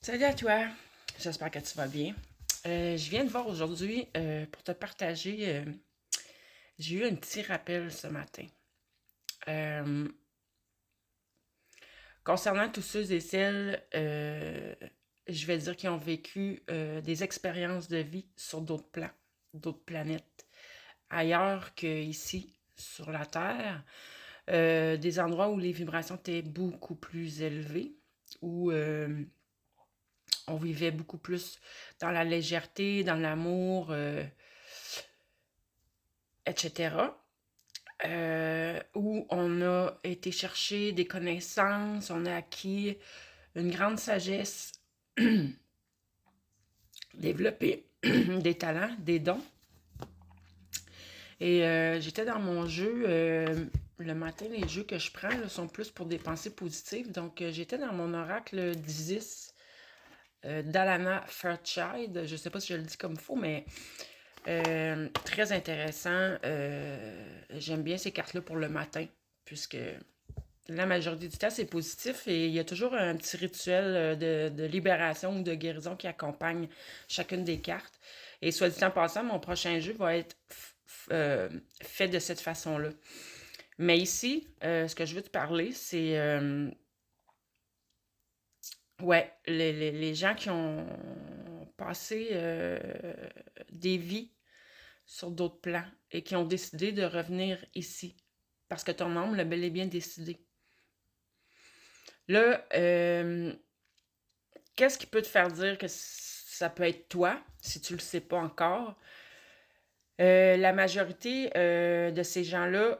Salut à toi, j'espère que tu vas bien. Je viens de voir aujourd'hui pour te partager, j'ai eu un petit rappel ce matin. Euh, Concernant tous ceux et celles, je vais dire qui ont vécu des expériences de vie sur d'autres plans, d'autres planètes, ailleurs qu'ici, sur la Terre, des endroits où les vibrations étaient beaucoup plus élevées, où on vivait beaucoup plus dans la légèreté, dans l'amour, etc. Où on a été chercher des connaissances, on a acquis une grande sagesse, développé des talents, des dons. Et j'étais dans mon jeu. Le matin, les jeux que je prends là, sont plus pour des pensées positives. Donc, j'étais dans mon oracle d'Isis, d'Alana Fairchild. Je ne sais pas si je le dis comme faux, mais très intéressant. J'aime bien ces cartes-là pour le matin, puisque la majorité du temps, c'est positif et il y a toujours un petit rituel de libération ou de guérison qui accompagne chacune des cartes. Et soit dit en passant, mon prochain jeu va être fait de cette façon-là. Mais ici, ce que je veux te parler, c'est ouais, les gens qui ont passé des vies sur d'autres plans et qui ont décidé de revenir ici. Parce que ton âme l'a bel et bien décidé. Là, qu'est-ce qui peut te faire dire que ça peut être toi, si tu le sais pas encore? La majorité de ces gens-là,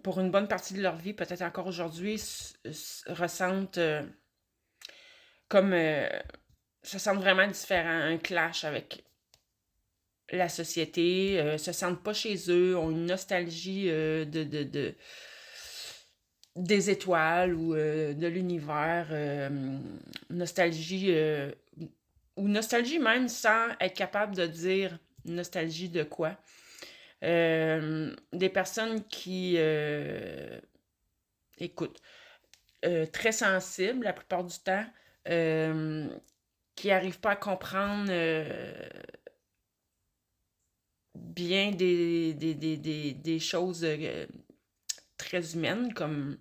pour une bonne partie de leur vie, peut-être encore aujourd'hui, ressentent comme se sentent vraiment différents, un clash avec la société, se sentent pas chez eux, ont une nostalgie des étoiles ou de l'univers, nostalgie ou nostalgie même sans être capable de dire nostalgie de quoi. Des personnes qui écoute, très sensibles la plupart du temps, euh, qui n'arrivent pas à comprendre bien des choses très humaines comme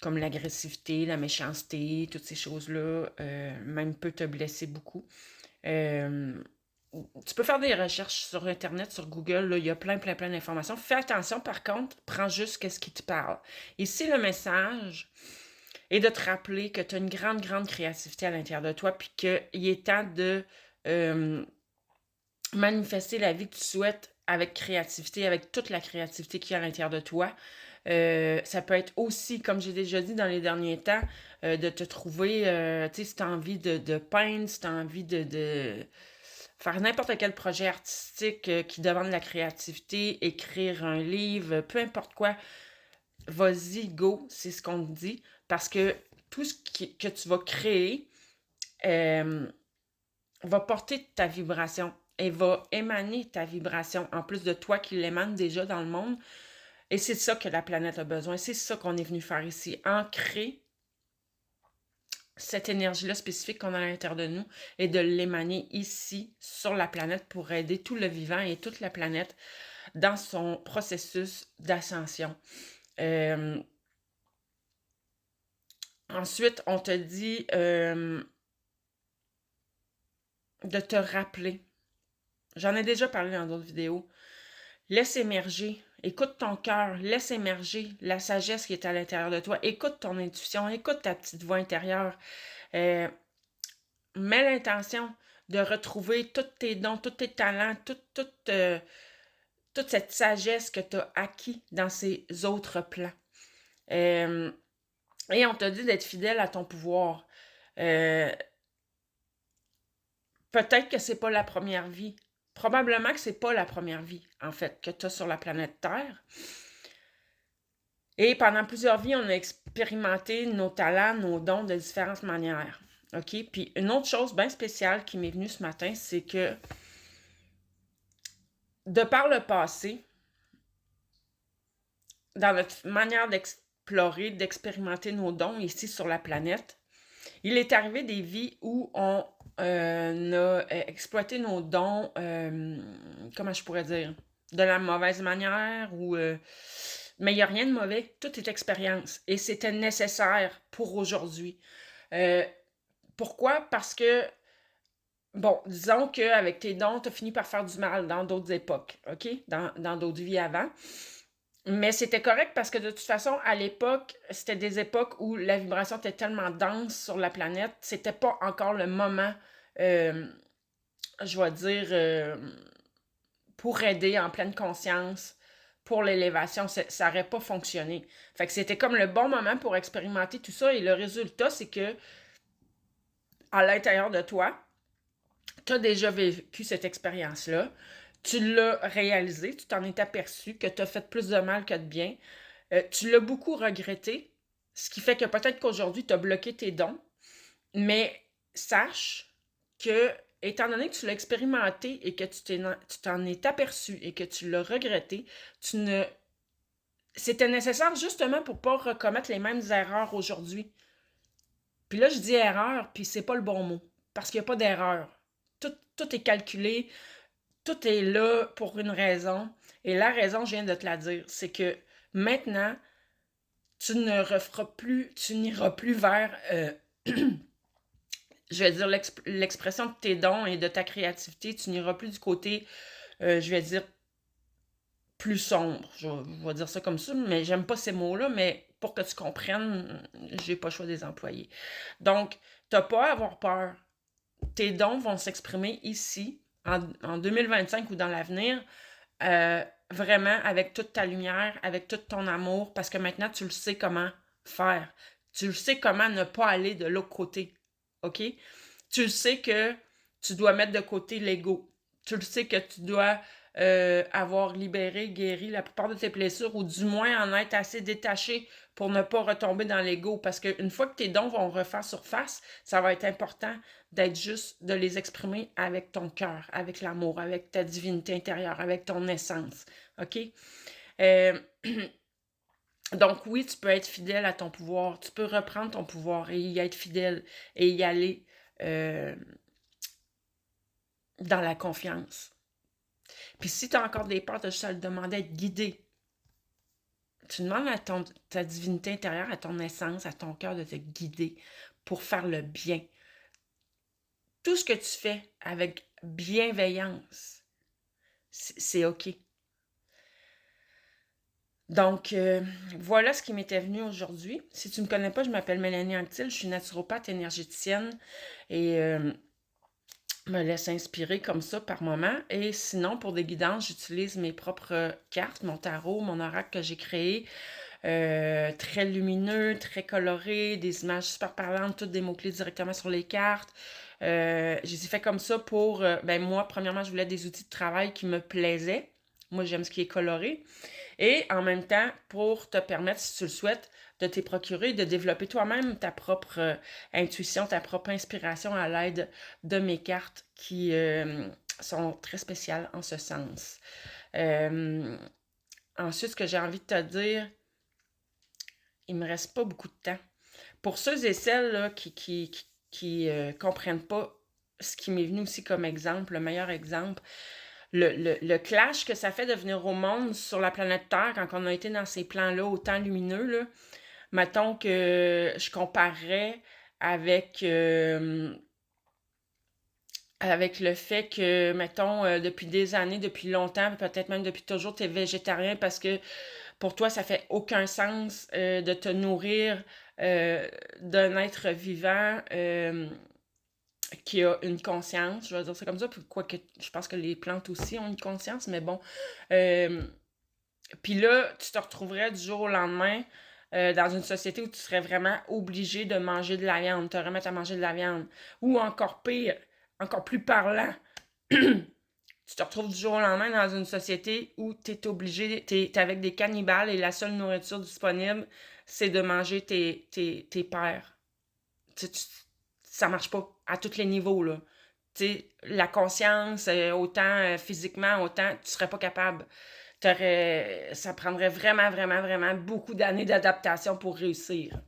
l'agressivité, la méchanceté, toutes ces choses-là, même peut te blesser beaucoup. Euh, Tu peux faire des recherches sur Internet, sur Google, là, il y a plein d'informations. Fais attention, par contre, prends juste ce qui te parle. Ici, le message est de te rappeler que tu as une grande créativité à l'intérieur de toi, puis qu'il est temps de euh, manifester la vie que tu souhaites avec créativité, avec toute la créativité qu'il y a à l'intérieur de toi. Ça peut être aussi, comme j'ai déjà dit dans les derniers temps, de te trouver, tu sais, si tu as envie de peindre, si tu as envie de faire n'importe quel projet artistique qui demande de la créativité, écrire un livre, peu importe quoi, vas-y, go, c'est ce qu'on te dit, parce que tout que tu vas créer euh, va porter ta vibration et va émaner ta vibration, en plus de toi qui l'émane déjà dans le monde. Et c'est ça que la planète a besoin, c'est ça qu'on est venu faire ici, ancrer cette énergie-là spécifique qu'on a à l'intérieur de nous et de l'émaner ici, sur la planète, pour aider tout le vivant et toute la planète dans son processus d'ascension. Ensuite, on te dit de te rappeler. J'en ai déjà parlé dans d'autres vidéos. Laisse émerger. Écoute ton cœur. Laisse émerger la sagesse qui est à l'intérieur de toi. Écoute ton intuition. Écoute ta petite voix intérieure. Mets l'intention de retrouver tous tes dons, tous tes talents, toute cette sagesse que tu as acquis dans ces autres plans. Et on te dit d'être fidèle à ton pouvoir. Peut-être que c'est pas la première vie. Probablement que c'est pas la première vie, en fait, que tu as sur la planète Terre. Et pendant plusieurs vies, on a expérimenté nos talents, nos dons de différentes manières. OK? Puis une autre chose bien spéciale qui m'est venue ce matin, c'est que de par le passé, dans notre manière d'explorer, d'expérimenter nos dons ici sur la planète, Il est arrivé des vies où on a exploité nos dons, comment je pourrais dire, de la mauvaise manière ou... mais il n'y a rien de mauvais, tout est expérience et c'était nécessaire pour aujourd'hui. Euh, Pourquoi? Parce que, bon, disons qu'avec tes dons, tu as fini par faire du mal dans d'autres époques, OK? Dans d'autres vies avant. Mais c'était correct parce que de toute façon, à l'époque, c'était des époques où la vibration était tellement dense sur la planète, c'était pas encore le moment, euh, je vais dire, pour aider en pleine conscience, pour l'élévation. Ça n'aurait pas fonctionné. Fait que c'était comme le bon moment pour expérimenter tout ça et le résultat, c'est que à l'intérieur de toi, tu as déjà vécu cette expérience-là, tu l'as réalisé, tu t'en es aperçu que tu as fait plus de mal que de bien. Tu l'as beaucoup regretté, ce qui fait que peut-être qu'aujourd'hui, tu as bloqué tes dons, mais sache que, étant donné que tu l'as expérimenté et que tu t'en es aperçu et que tu l'as regretté, c'était nécessaire justement pour ne pas recommettre les mêmes erreurs aujourd'hui. Puis là, je dis erreur, puis c'est pas le bon mot, parce qu'il n'y a pas d'erreur. Tout est calculé, tout est là pour une raison. Et la raison, je viens de te la dire, c'est que maintenant, tu ne referas plus, tu n'iras plus vers, je vais dire, l'expression de tes dons et de ta créativité. Tu n'iras plus du côté, je vais dire, plus sombre. Je vais dire ça comme ça, mais j'aime pas ces mots-là, mais pour que tu comprennes, j'ai pas le choix des employés. Donc, t'as pas à avoir peur. Tes dons vont s'exprimer ici, en 2025 ou dans l'avenir, vraiment avec toute ta lumière, avec tout ton amour, parce que maintenant, tu le sais comment faire. Tu le sais comment ne pas aller de l'autre côté. OK? Tu le sais que tu dois mettre de côté l'ego. Tu le sais que tu dois avoir libéré, guéri la plupart de tes blessures, ou du moins en être assez détaché pour ne pas retomber dans l'ego. Parce qu'une fois que tes dons vont refaire surface, ça va être important d'être juste, de les exprimer avec ton cœur, avec l'amour, avec ta divinité intérieure, avec ton essence. OK? Euh, donc oui, tu peux être fidèle à ton pouvoir. Tu peux reprendre ton pouvoir et y être fidèle et y aller dans la confiance. Puis si tu as encore des peurs, tu as juste à le demander, à être guidé. Tu demandes à ta divinité intérieure, à ton essence, à ton cœur de te guider pour faire le bien. Tout ce que tu fais avec bienveillance, c'est OK. Donc, voilà ce qui m'était venu aujourd'hui. Si tu ne me connais pas, je m'appelle Mélanie Anctil, je suis naturopathe énergéticienne et me laisse inspirer comme ça par moment. Et sinon, pour des guidances, j'utilise mes propres cartes, mon tarot, mon oracle que j'ai créé. Très lumineux, très coloré, des images super parlantes, toutes des mots-clés directement sur les cartes. Je les ai fait comme ça pour, moi, premièrement, je voulais des outils de travail qui me plaisaient. Moi, j'aime ce qui est coloré. Et en même temps, pour te permettre, si tu le souhaites, de te procurer, de développer toi-même ta propre intuition, ta propre inspiration à l'aide de mes cartes qui sont très spéciales en ce sens. Ensuite, ce que j'ai envie de te dire, il me reste pas beaucoup de temps. Pour ceux et celles là, qui comprennent pas ce qui m'est venu aussi comme exemple, le meilleur exemple, le clash que ça fait de venir au monde sur la planète Terre quand on a été dans ces plans-là autant lumineux, là, mettons que je comparerais avec, avec le fait que, mettons, depuis des années, depuis longtemps, peut-être même depuis toujours, tu es végétarien parce que pour toi, ça fait aucun sens de te nourrir d'un être vivant qui a une conscience, je vais dire ça comme ça, quoique je pense que les plantes aussi ont une conscience, mais bon. Puis là, tu te retrouverais du jour au lendemain dans une société où tu serais vraiment obligé de manger de la viande, te remettre à manger de la viande. Ou encore pire, encore plus parlant, tu te retrouves du jour au lendemain dans une société où tu es obligé, tu es avec des cannibales et la seule nourriture disponible, c'est de manger tes pères. Ça marche pas à tous les niveaux, là. T'sais, la conscience, autant physiquement, autant tu serais pas capable. Ça prendrait vraiment, vraiment, vraiment beaucoup d'années d'adaptation pour réussir.